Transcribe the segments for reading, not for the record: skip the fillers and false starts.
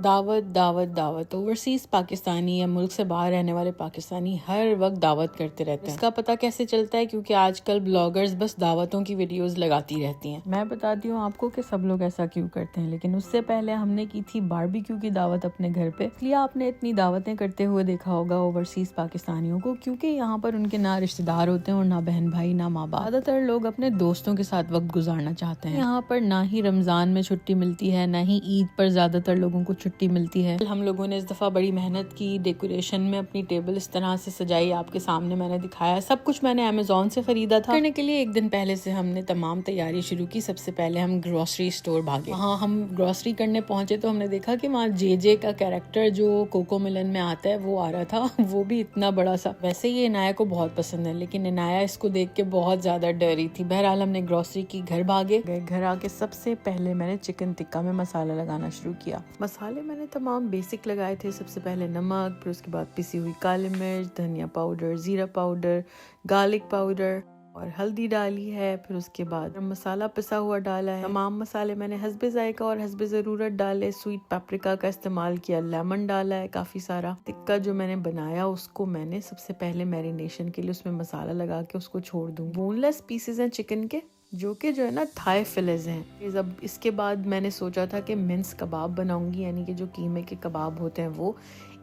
दावत दावत दावत। ओवरसीज पाकिस्तानी या मुल्क से बाहर रहने वाले पाकिस्तानी हर वक्त दावत करते रहते हैं। इसका पता कैसे चलता है? क्योंकि आजकल ब्लॉगर्स बस दावतों की वीडियोस लगाती रहती हैं। मैं बताती हूँ आपको कि सब लोग ऐसा क्यों करते हैं, लेकिन उससे पहले हमने की थी बारबेक्यू की दावत अपने घर पे। इसलिए आपने इतनी दावतें करते हुए देखा होगा ओवरसीज पाकिस्तानियों को, क्योंकि यहाँ पर उनके ना रिश्तेदार होते हैं और ना बहन भाई ना माँ बाप। ज्यादातर लोग अपने दोस्तों के साथ वक्त गुजारना चाहते हैं। यहाँ पर ना ही रमजान में छुट्टी मिलती है, ना ही ईद पर ज्यादातर लोगों को छुट्टी मिलती है। हम लोगों ने इस दफा बड़ी मेहनत की, डेकोरेशन में अपनी टेबल इस तरह से सजाई, आपके सामने मैंने दिखाया। सब कुछ मैंने अमेज़न से खरीदा था। करने के लिए एक दिन पहले से हमने तमाम तैयारी शुरू की। सबसे पहले हम ग्रोसरी स्टोर भागे। वहाँ हम ग्रोसरी करने पहुंचे तो हमने देखा कि वहाँ जे का कैरेक्टर जो कोको मिलन में आता है वो आ रहा था। वो भी इतना बड़ा सा। वैसे ये इनाया को बहुत पसंद है, लेकिन इनाया इसको देख के बहुत ज्यादा डरी थी। बहरहाल हमने ग्रोसरी की, घर भागे। घर आके सबसे पहले मैंने चिकन टिक्का में मसाला लगाना शुरू किया। मसाले मैंने तमाम बेसिक लगाए थे। सबसे पहले नमक, फिर उसके बाद पिसी हुई काली मिर्च, धनिया पाउडर, जीरा पाउडर, गार्लिक पाउडर और हल्दी डाली है। फिर उसके बाद मसाला पिसा हुआ डाला है। तमाम मसाले मैंने हस्बे जायका और हस्बे ज़रूरत डाले। स्वीट पेपरिका का इस्तेमाल किया, लेमन डाला है काफ़ी सारा। टिक्का जो मैंने बनाया उसको मैंने सबसे पहले मैरिनेशन के लिए उसमें मसाला लगा के उसको छोड़ दूँ। बोनलेस पीसेज हैं चिकन के, जो है ना थाई फिलेज हैं। अब इसके बाद मैंने सोचा था कि मिन्स कबाब बनाऊंगी, यानी कि जो कीमे के कबाब होते हैं वो।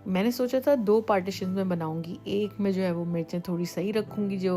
मैंने सोचा था 2 पार्टीशन में बनाऊंगी। एक में जो है वो मिर्चें थोड़ी सही रखूंगी जो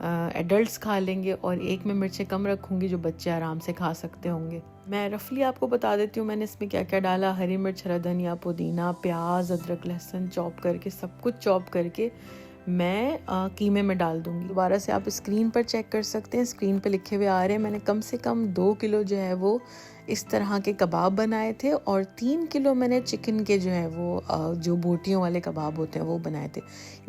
एडल्ट्स खा लेंगे, और एक में मिर्चें कम रखूंगी जो बच्चे आराम से खा सकते होंगे। मैं रफली आपको बता देती हूँ मैंने इसमें क्या क्या डाला। हरी मिर्च, हरा धनिया, पुदीना, प्याज, अदरक, लहसुन चॉप करके, सब कुछ चॉप करके मैं कीमे में डाल दूंगी। दोबारा से आप स्क्रीन पर चेक कर सकते हैं, स्क्रीन पे लिखे हुए आ रहे हैं। मैंने कम से कम 2 किलो जो है वो इस तरह के कबाब बनाए थे, और 3 किलो मैंने चिकन के जो है वो जो बोटियों वाले कबाब होते हैं वो बनाए थे।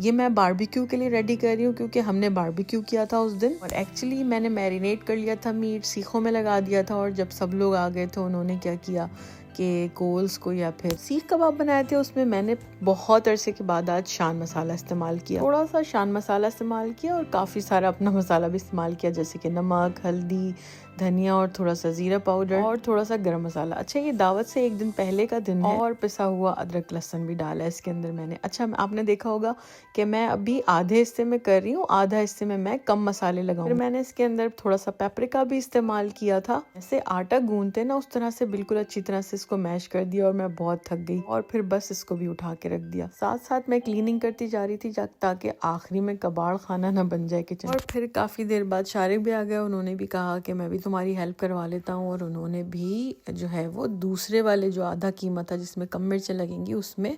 ये मैं बारबेक्यू के लिए रेडी कर रही हूँ क्योंकि हमने बारबेक्यू किया था उस दिन, और एक्चुअली मैंने मैरिनेट कर लिया था मीट, सीखों में लगा दिया था। और जब सब लोग आ गए थे उन्होंने क्या किया कि कोल्स को या फिर सीख कबाब बनाए थे, उसमें मैंने बहुत अरसे के बाद आज शान मसाला इस्तेमाल किया। थोड़ा सा शान मसाला इस्तेमाल किया और काफ़ी सारा अपना मसाला भी इस्तेमाल किया, जैसे कि नमक, हल्दी, धनिया और थोड़ा सा जीरा पाउडर और थोड़ा सा गरम मसाला। अच्छा, ये दावत से एक दिन पहले का दिन है। और पिसा हुआ अदरक लहसुन भी डाला है इसके अंदर मैंने। अच्छा, आपने देखा होगा कि मैं अभी आधे हिस्से में कर रही हूँ, आधा हिस्से में मैं कम मसाले लगाऊंगी। फिर मैंने इसके अंदर थोड़ा सा पेपरिका भी इस्तेमाल किया था। जैसे आटा गूंदते ना उस तरह से बिल्कुल अच्छी तरह से इसको मैश कर दिया, और मैं बहुत थक गई और फिर बस इसको भी उठा के रख दिया। साथ साथ मैं क्लीनिंग करती जा रही थी ताकि आखिरी में कबाड़ खाना ना बन जाए किचन। और फिर काफी देर बाद शारिक भी आ गया। उन्होंने भी कहा कि मैं भी तुम्हारी हेल्प करवा लेता हूँ, और उन्होंने भी जो है वो दूसरे वाले जो आधा कीमा था जिसमें कम मिर्चें लगेंगी उसमें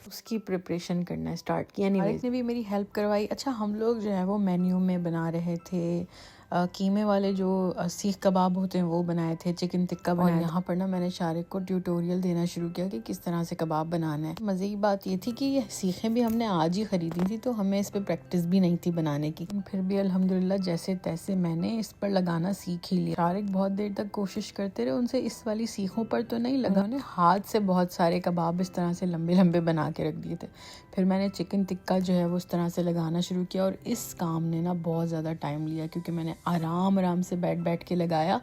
उसकी प्रिपरेशन करना स्टार्ट किया। ने भी मेरी हेल्प करवाई। अच्छा, हम लोग जो है वो मेन्यू में बना रहे थे कीमे वाले जो सीख कबाब होते हैं वो बनाए थे, चिकन टिक्का बनाया। यहाँ पर ना मैंने शारिक को ट्यूटोरियल देना शुरू किया कि किस तरह से कबाब बनाना है। मज़े की बात ये थी कि ये सीखें भी हमने आज ही खरीदी थी, तो हमें इस पर प्रैक्टिस भी नहीं थी बनाने की। फिर भी अल्हम्दुलिल्लाह जैसे तैसे मैंने इस पर लगाना सीख ही लिया। शारिक बहुत देर तक कोशिश करते रहे, उनसे इस वाली सीखों पर तो नहीं लगा। उन्होंने हाथ से बहुत सारे कबाब इस तरह से लंबे लंबे बना के रख दिए थे। फिर मैंने चिकन टिक्का जो है वो उस तरह से लगाना शुरू किया, और इस काम ने ना बहुत ज़्यादा टाइम लिया क्योंकि मैंने आराम से बैठ के लगाया।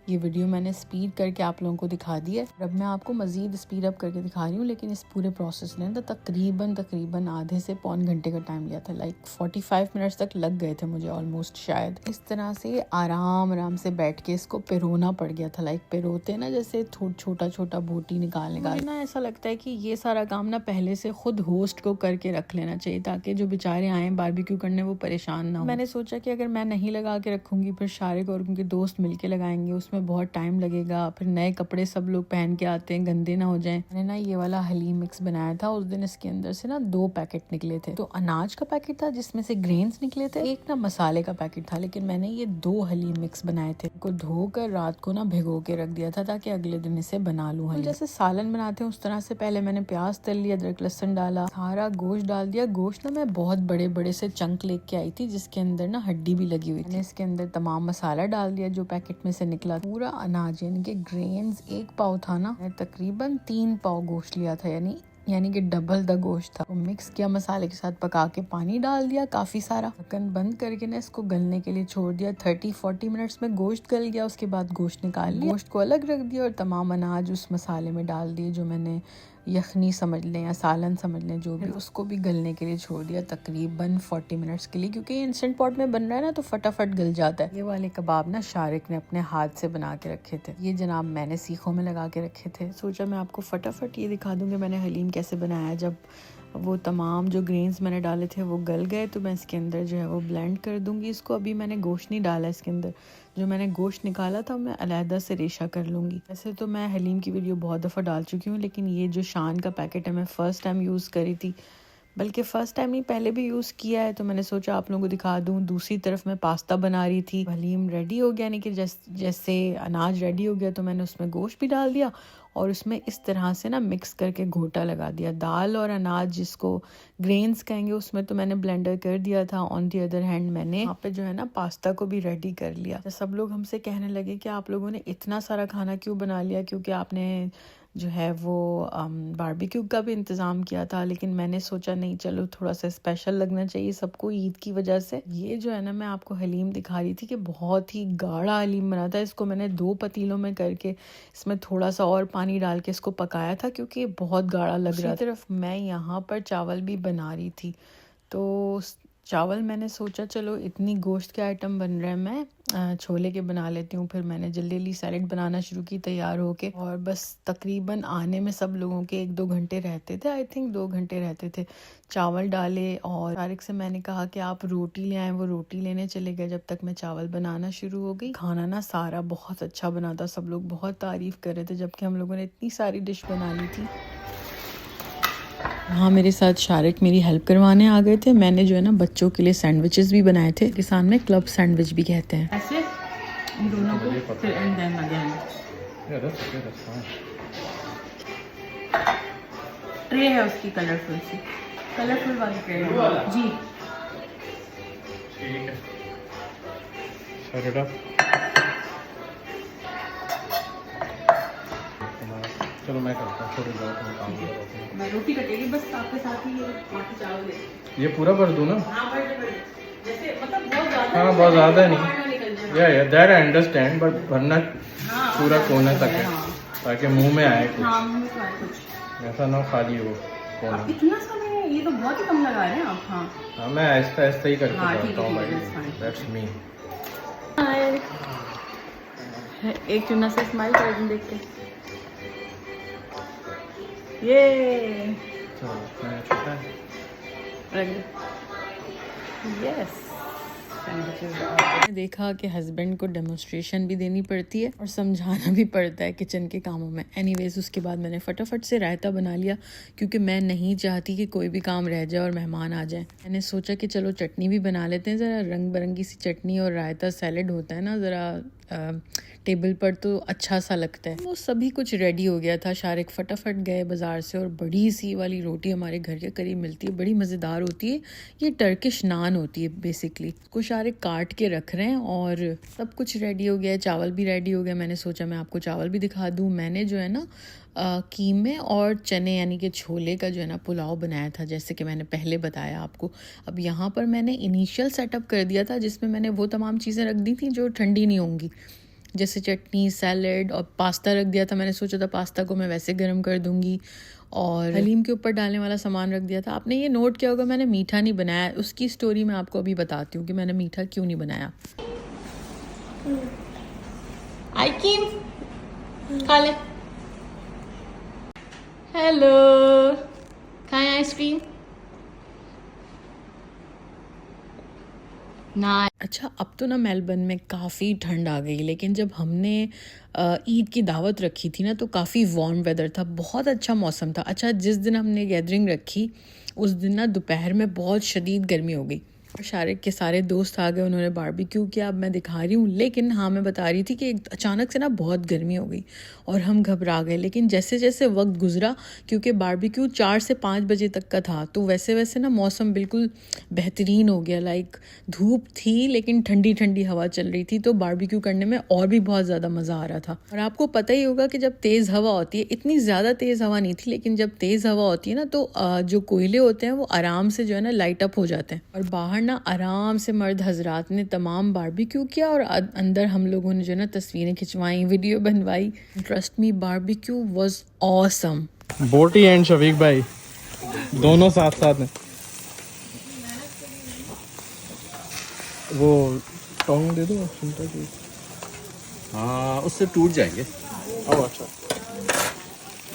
ये वीडियो मैंने स्पीड करके आप लोगों को दिखा दी है। अब मैं आपको मज़ीद स्पीड अप करके दिखा रही हूँ, लेकिन इस पूरे प्रोसेस ने तो तकरीबन आधे से पौन घंटे का टाइम लिया था। लाइक 45 मिनट्स तक लग गए थे मुझे ऑलमोस्ट शायद। इस तरह से आराम से बैठ के इसको पिरोना पड़ गया था। लाइक पिरोते ना जैसे छोटा बोटी निकाल ना, ऐसा लगता है कि ये सारा काम ना पहले से खुद होस्ट को करके रख लेना चाहिए ताकि जो बेचारे आए बारबेक्यू करने वो परेशान ना हो। मैंने सोचा कि अगर मैं नहीं लगा के रखूंगी फिर शारिक और उनके दोस्त मिलके लगाएंगे, उसमें बहुत टाइम लगेगा। फिर नए कपड़े सब लोग पहन के आते हैं, गंदे ना हो जाएं। मैंने ना ये वाला हलीम मिक्स बनाया था उस दिन। इसके अंदर से ना 2 पैकेट निकले थे। तो अनाज का पैकेट था जिसमें से ग्रेन्स निकले थे, एक ना मसाले का पैकेट था। लेकिन मैंने ये 2 हलीम मिक्स बनाए थे, को धोकर रात को ना भिगो के रख दिया था ताकि अगले दिन इसे बना लूं। जैसे सालन बनाते हैं उस तरह से पहले मैंने प्याज तल लिया, अदरक लहसुन डाला, सारा गोश्त डाल दिया। गोश्त ना मैं बहुत बड़े से चंक लेके आई थी जिसके अंदर ना हड्डी भी लगी हुई थी। इसके अंदर तमाम मसाला डाल दिया जो पैकेट में से निकला। पूरा अनाज यानी कि ग्रेन्स 1 पाव था ना, मैं तकरीबन 3 पाव गोश्त लिया था, यानी यानी कि डबल द गोश्त था। वो मिक्स किया मसाले के साथ, पका के पानी डाल दिया काफ़ी सारा, ढक्कन बंद करके ना इसको गलने के लिए छोड़ दिया। 30-40 मिनट्स में गोश्त गल गया। उसके बाद गोश्त निकाल लिया, गोश्त को अलग रख दिया और तमाम अनाज उस मसाले में डाल दिए, जो मैंने यखनी समझ लें या सालन समझ लें जो भी, उसको भी गलने के लिए छोड़ दिया तकरीबन 40 मिनट्स के लिए, क्योंकि इंस्टेंट पॉट में बन रहा है ना तो फटाफट गल जाता है। ये वाले कबाब ना शारिक ने अपने हाथ से बना के रखे थे। ये जनाब मैंने सीखों में लगा के रखे थे। सोचा मैं आपको फटाफट ये दिखा दूंगी मैंने हलीम कैसे बनाया। जब वो तमाम जो ग्रेन्स मैंने डाले थे वो गल गए तो मैं इसके अंदर जो है वो ब्लेंड कर दूंगी इसको। अभी मैंने गोश्त नहीं डाला इसके अंदर, जो मैंने गोश्त निकाला था मैं अलहदा से रेशा कर लूँगी। वैसे तो मैं हलीम की वीडियो बहुत दफ़ा डाल चुकी हूँ, लेकिन ये जो शान का पैकेट है मैं फ़र्स्ट टाइम यूज़ करी थी, बल्कि फ़र्स्ट टाइम नहीं पहले भी यूज़ किया है, तो मैंने सोचा आप लोगों को दिखा दूँ। दूसरी तरफ मैं पास्ता बना रही थी। हलीम रेडी हो गया, यानी कि जैसे अनाज रेडी हो गया तो मैंने उसमें गोश्त भी डाल दिया और उसमें इस तरह से ना मिक्स करके घोटा लगा दिया। दाल और अनाज जिसको ग्रेन्स कहेंगे उसमें तो मैंने ब्लेंडर कर दिया था। ऑन दी अदर हैंड मैंने यहाँ पे जो है ना पास्ता को भी रेडी कर लिया। तो सब लोग हमसे कहने लगे कि आप लोगों ने इतना सारा खाना क्यों बना लिया, क्योंकि आपने जो है वो बारबेक्यू का भी इंतज़ाम किया था। लेकिन मैंने सोचा नहीं, चलो थोड़ा सा स्पेशल लगना चाहिए सबको ईद की वजह से। ये जो है ना मैं आपको हलीम दिखा रही थी कि बहुत ही गाढ़ा हलीम बना था। इसको मैंने 2 पतीलों में करके इसमें थोड़ा सा और पानी डाल के इसको पकाया था, क्योंकि ये बहुत गाढ़ा लग रहा था। तरफ मैं यहाँ पर चावल भी बना रही थी, तो चावल मैंने सोचा चलो इतनी गोश्त के आइटम बन रहे हैं, मैं छोले के बना लेती हूँ। फिर मैंने जल्दी जल्दी सैलेड बनाना शुरू की तैयार होके, और बस तकरीबन आने में सब लोगों के 1-2 घंटे रहते थे। आई थिंक 2 घंटे रहते थे। चावल डाले और तारिक से मैंने कहा कि आप रोटी ले आए, वो रोटी लेने चले गए जब तक मैं चावल बनाना शुरू हो गई। खाना ना सारा बहुत अच्छा बना था, सब लोग बहुत तारीफ़ कर रहे थे, जबकि हम लोगों ने इतनी सारी डिश बना ली थी। हाँ, मेरे साथ शारिक मेरी हेल्प करवाने आ गए थे। मैंने जो है ना बच्चों के लिए सैंडविचेस भी बनाए थे। किसान में क्लब सैंडविच भी कहते हैं। ऐसे इन दोनों को फिर एंड देन अगेन ट्रे है उसकी कलरफुल वाली ट्रे जी। ठीक है, चलो मैं करता हूँ। मैं रोटी कटेगी बस आपके साथ ही बाकी चावल ये पूरा भर दूँ ना? हाँ भर दे, जैसे मतलब बहुत ज़्यादा। हाँ बहुत ज़्यादा नहीं, या दैट आई अंडरस्टैंड, बट भरना पूरा कोना तक है ताकि मुंह में आए कुछ। हाँ, मुंह में आए कुछ, ऐसा ना खाली हो कोना। इतना समय ये तो बहुत ही कम लगा रहे हैं आप। हाँ मैं ऐसा ही करके करता हूँ भाई, दैट्स मी। एक चुना से स्माइल कर दूँ देख के। ये यस। मैंने देखा कि हस्बैंड को डेमोन्स्ट्रेशन भी देनी पड़ती है और समझाना भी पड़ता है किचन के कामों में। एनीवेज उसके बाद मैंने फटाफट से रायता बना लिया, क्योंकि मैं नहीं चाहती कि कोई भी काम रह जाए और मेहमान आ जाए। मैंने सोचा कि चलो चटनी भी बना लेते हैं, ज़रा रंग बिरंगी सी चटनी और रायता सैलेड होता है ना ज़रा टेबल पर तो अच्छा सा लगता है। वो सभी कुछ रेडी हो गया था। शारिक फटाफट गए बाज़ार से और बड़ी सी वाली रोटी हमारे घर के करीब मिलती है, बड़ी मज़ेदार होती है। ये टर्किश नान होती है बेसिकली। को शारिक काट के रख रहे हैं और सब कुछ रेडी हो गया है, चावल भी रेडी हो गया। मैंने सोचा मैं आपको चावल भी दिखा दूँ। मैंने जो है ना कीमे और चने यानी कि छोले का जो है ना पुलाव बनाया था, जैसे कि मैंने पहले बताया आपको। अब यहाँ पर मैंने इनिशियल सेटअप कर दिया था, जिसमें मैंने वो तमाम चीज़ें रख दी थी जो ठंडी नहीं होंगी, जैसे चटनी, सैलेड और पास्ता रख दिया था। मैंने सोचा था पास्ता को मैं वैसे गर्म कर दूंगी, और हलीम के ऊपर डालने वाला सामान रख दिया था। आपने ये नोट किया होगा मैंने मीठा नहीं बनाया, उसकी स्टोरी मैं आपको अभी बताती हूँ कि मैंने मीठा क्यों नहीं बनाया। खा ले। हेलो, खाएं आइसक्रीम ना। अच्छा, अब तो ना मेलबर्न में काफ़ी ठंड आ गई, लेकिन जब हमने ईद की दावत रखी थी ना तो काफ़ी वार्म वेदर था, बहुत अच्छा मौसम था। अच्छा, जिस दिन हमने गैदरिंग रखी उस दिन ना दोपहर में बहुत शदीद गर्मी हो गई। शारिक के सारे दोस्त आ गए, उन्होंने बारबेक्यू किया। अब मैं दिखा रही हूँ, लेकिन हाँ मैं बता रही थी कि अचानक से ना बहुत गर्मी हो गई और हम घबरा गए। लेकिन जैसे जैसे वक्त गुजरा, क्योंकि बारबेक्यू 4 से 5 बजे तक का था, तो वैसे वैसे ना मौसम बिल्कुल बेहतरीन हो गया। लाइक धूप थी लेकिन ठंडी ठंडी हवा चल रही थी, तो बारबेक्यू करने में और भी बहुत ज़्यादा मज़ा आ रहा था। और आपको पता ही होगा कि जब तेज़ हवा होती है, इतनी ज़्यादा तेज़ हवा नहीं थी, लेकिन जब तेज़ हवा होती है ना तो जो कोयले होते हैं वो आराम से जो है ना लाइट अप हो जाते हैं। और बाहर ना आराम से मर्द हजरात ने तमाम बारबेक्यू किया और अंदर हम लोगों ने जो है ना तस्वीरें खिंचवाई, वीडियो बनवाई। Trust me, barbecue was awesome. बोटी एंड शफीक भाई दोनों साथ साथ हैं। वो टोंग दे दो चिंता की। हाँ, उससे टूट जाएंगे। ओह अच्छा।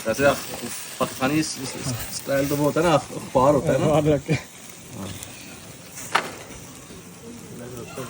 वैसे आप पाकिस्तानी स्टाइल तो वो होता है ना, अखबार होता है ना। बाहर रख के।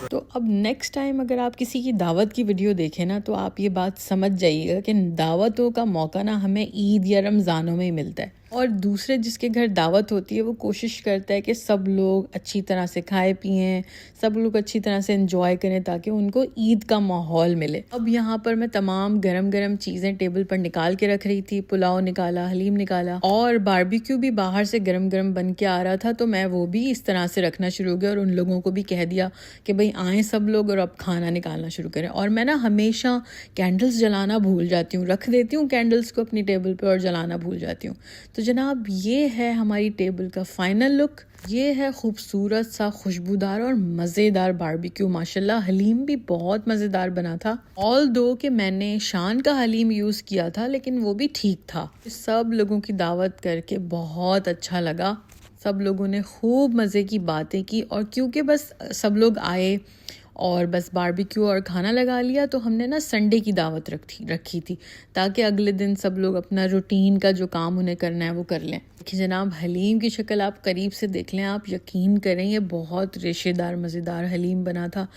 तो अब नेक्स्ट टाइम अगर आप किसी की दावत की वीडियो देखें ना, तो आप ये बात समझ जाइएगा कि दावतों का मौका ना हमें ईद या रमज़ानों में ही मिलता है। और दूसरे जिसके घर दावत होती है वो कोशिश करता है कि सब लोग अच्छी तरह से खाए पिएं, सब लोग अच्छी तरह से एंजॉय करें ताकि उनको ईद का माहौल मिले। अब यहाँ पर मैं तमाम गरम गरम चीज़ें टेबल पर निकाल के रख रही थी। पुलाव निकाला, हलीम निकाला और बारबेक्यू भी बाहर से गरम गरम बन के आ रहा था, तो मैं वो भी इस तरह से रखना शुरू हो गया और उन लोगों को भी कह दिया कि भाई आएँ सब लोग और अब खाना निकालना शुरू करें। और मैं ना हमेशा कैंडल्स जलाना भूल जाती हूँ, रख देती हूँ कैंडल्स को अपनी टेबल पे और जलाना भूल जाती हूँ। तो जनाब ये है हमारी टेबल का फाइनल लुक। ये है खूबसूरत सा खुशबूदार और मज़ेदार बारबेक्यू। माशाल्लाह हलीम भी बहुत मज़ेदार बना था। ऑल दो कि मैंने शान का हलीम यूज़ किया था, लेकिन वो भी ठीक था। सब लोगों की दावत करके बहुत अच्छा लगा। सब लोगों ने खूब मज़े की बातें की और क्योंकि बस सब लोग आए और बस बारबेक्यू और खाना लगा लिया, तो हमने ना संडे की दावत रखी थी ताकि अगले दिन सब लोग अपना रूटीन का जो काम उन्हें करना है वो कर लें। देखिए जनाब, हलीम की शक्ल आप करीब से देख लें, आप यकीन करें ये बहुत रेशेदार मज़ेदार हलीम बना था।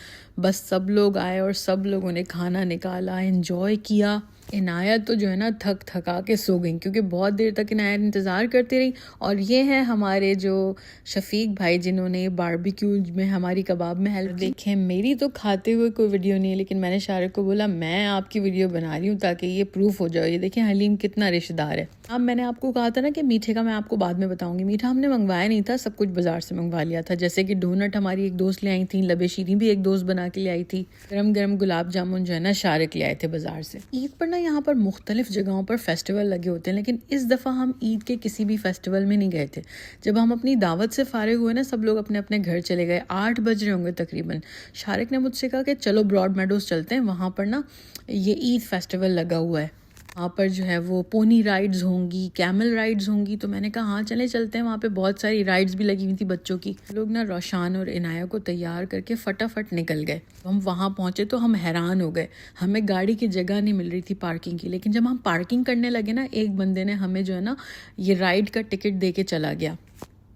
बस सब लोग आए और सब लोगों ने खाना निकाला, एंजॉय किया। इनायत तो जो है ना थक थका के सो गई, क्योंकि बहुत देर तक इनायत इंतज़ार करती रही। और ये है हमारे जो शफीक भाई, जिन्होंने बारबेक्यू में हमारी कबाब में हेल्प। देखें मेरी तो खाते हुए कोई वीडियो नहीं है, लेकिन मैंने शारिक को बोला मैं आपकी वीडियो बना रही हूँ ताकि ये प्रूफ हो जाए। ये देखें हलीम कितना रिश्तेदार है। अब मैंने आपको कहा था ना कि मीठे का मैं आपको बाद में बताऊंगी। मीठा हमने मंगवाया नहीं था, सब कुछ बाजार से मंगवा लिया था। जैसे कि डोनट हमारी एक दोस्त ले आई थी, लबे शीरी भी एक दोस्त बना के ले आई थी, गरम गरम गुलाब जामुन जो है ना शारिक ले आए थे बाजार से। ईद पर ना यहाँ पर मुख्तलिफ जगहों पर फेस्टिवल लगे होते हैं, लेकिन इस दफ़ा हम ईद के किसी भी फेस्टिवल में नहीं गए थे। जब हम अपनी दावत से फारिग हुए ना, सब लोग अपने अपने घर चले गए। 8 बज रहे होंगे तकरीबन। शारिक ने मुझसे कहा कि चलो ब्रॉड मेडोज चलते हैं, वहाँ पर ना ये ईद फेस्टिवल लगा हुआ है, वहाँ पर जो है वो पोनी राइड्स होंगी, कैमल राइड्स होंगी। तो मैंने कहा हाँ चलते हैं। वहाँ पे बहुत सारी राइड्स भी लगी हुई थी बच्चों की। लोग ना रोशान और इनाया को तैयार करके फटाफट निकल गए। हम वहाँ पहुँचे तो हम हैरान हो गए, हमें गाड़ी की जगह नहीं मिल रही थी पार्किंग की। लेकिन जब हम पार्किंग करने लगे ना, एक बंदे ने हमें जो है ना ये राइड का टिकट दे के चला गया।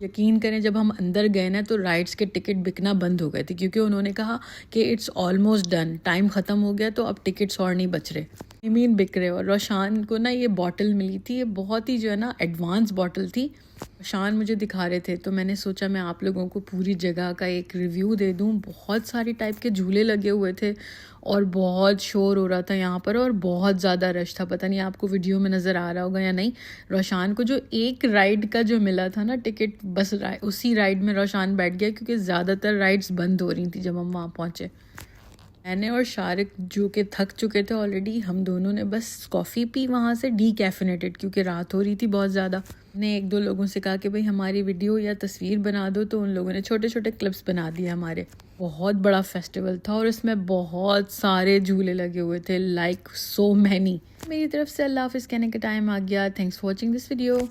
यकीन करें जब हम अंदर गए ना तो राइड्स के टिकट बिकना बंद हो गए थे, क्योंकि उन्होंने कहा कि इट्स ऑलमोस्ट डन, टाइम ख़त्म हो गया, तो अब टिकट्स और नहीं बच रहे, मीन बिक रहे। और रोशान को ना ये बॉटल मिली थी, ये बहुत ही जो है ना एडवांस बॉटल थी। रोशान मुझे दिखा रहे थे, तो मैंने सोचा मैं आप लोगों को पूरी जगह का एक रिव्यू दे दूं। बहुत सारी टाइप के झूले लगे हुए थे और बहुत शोर हो रहा था यहाँ पर और बहुत ज़्यादा रश था। पता नहीं आपको वीडियो में नज़र आ रहा होगा या नहीं। रोशान को जो एक राइड का जो मिला था ना टिकट, बस उसी राइड में रोशान बैठ गया, क्योंकि ज़्यादातर राइड्स बंद हो रही थी जब हम वहाँ पहुँचे। मैंने और शारिक जो कि थक चुके थे ऑलरेडी, हम दोनों ने बस कॉफ़ी पी वहाँ से डीकैफिनेटेड, क्योंकि रात हो रही थी बहुत ज़्यादा। ने एक दो लोगों से कहा कि भाई हमारी वीडियो या तस्वीर बना दो, तो उन लोगों ने छोटे छोटे क्लिप्स बना दिए हमारे। बहुत बड़ा फेस्टिवल था और इसमें बहुत सारे झूले लगे हुए थे, लाइक सो मैनी। मेरी तरफ से अल्लाह हाफिज़ कहने का टाइम आ गया। Thanks for watching this video.